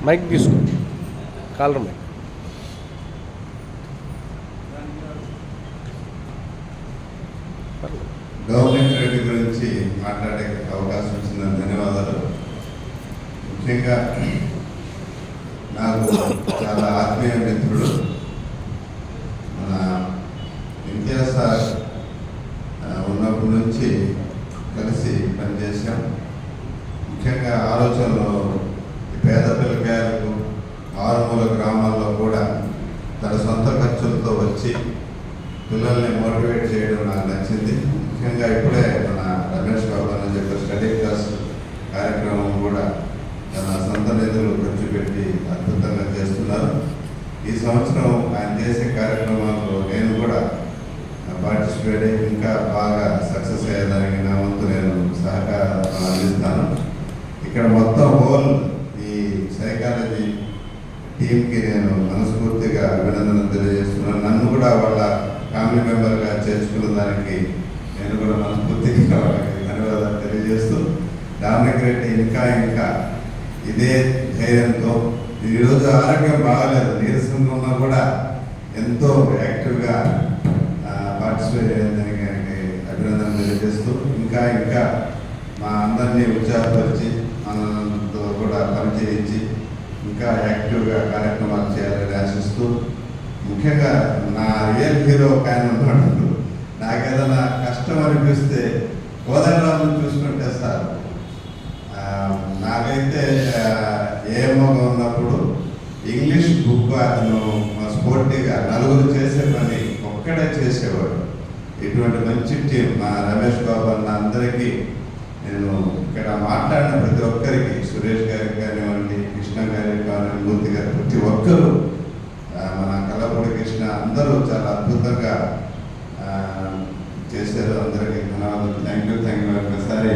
Mic తీసుకో, caller mic. Government Reddy గురించి మాట్లాడే అవకాశం ఇచ్చిన ధన్యవాదాలు. ముఖ్యంగా నాకు చాలా ఆత్మీయ మిత్రుడు మన ఇంతియాజ్ సార్ ఉన్నప్పటి నుంచి కలిసి పనిచేసాం. ముఖ్యంగా ఆలోచనలో పేద పిల్లకాయలకు మారుమూల గ్రామాల్లో కూడా తన సొంత ఖర్చులతో వచ్చి పిల్లల్ని మోటివేట్ చేయడం నాకు నచ్చింది. ముఖ్యంగా ఇప్పుడే మన రమేష్ బాబు అని చెప్పి స్టడీ క్లాస్ కార్యక్రమం కూడా తన సొంత నిధులు ఖర్చు పెట్టి అద్భుతంగా చేస్తున్నారు. ఈ సంవత్సరం ఆయన చేసే కార్యక్రమాల్లో నేను కూడా పార్టిసిపేట్ అయ్యి ఇంకా బాగా సక్సెస్ అయ్యేదానికి నా వంతు నేను సహకారం అందిస్తాను. ఇక్కడ మొత్తం హోల్ ఈ సైకాలజీ టీంకి నేను మనస్ఫూర్తిగా అభినందనలు తెలియజేస్తున్నాను. నన్ను కూడా వాళ్ళ ఫ్యామిలీ మెంబర్గా చేర్చుకున్న దానికి నేను కూడా మనస్ఫూర్తిగా వాళ్ళకి ధన్యవాదాలు తెలియజేస్తూ, డామినిక్ రెడ్డి ఇంకా ఇంకా ఇదే ధైర్యంతో, ఈరోజు ఆరోగ్యం బాగాలేదు, నీరసంగా ఉన్నా కూడా ఎంతో యాక్టివ్గా పార్టిసిపేట్ అయ్యేదానికి అభినందనలు తెలియజేస్తూ, ఇంకా ఇంకా మా అందరినీ ఉత్సాహపరిచి మనతో కూడా పనిచేయించి ఇంకా యాక్టివ్గా కార్యక్రమాలు చేయాలని ఆశిస్తూ, ముఖ్యంగా నా రియల్ హీరో ఆయన ఉన్నాడు. నాకేదైనా కష్టం అనిపిస్తే కోదండరాముని చూసుకుంటే సార్, నాకైతే ఏమోగా ఉన్నప్పుడు ఇంగ్లీష్ బుక్ అతను స్పోర్టివ్గా నలుగురు చేసే పని ఒక్కడే చేసేవాడు. ఇటువంటి మంచి టీం మా రమేష్ బాబు అన్న అందరికీ నేను ఇక్కడ మాట్లాడిన ప్రతి ఒక్కరికి, సురేష్ గారికి కానివ్వండి, కృష్ణ గారికి కానివ్వండి, మూర్తి గారు, ప్రతి ఒక్కరూ మన కల్లపూడి కృష్ణ అందరూ చాలా అద్భుతంగా చేశారు. అందరికీ ధన్యవాదాలు. థ్యాంక్ యూ ఒకసారి.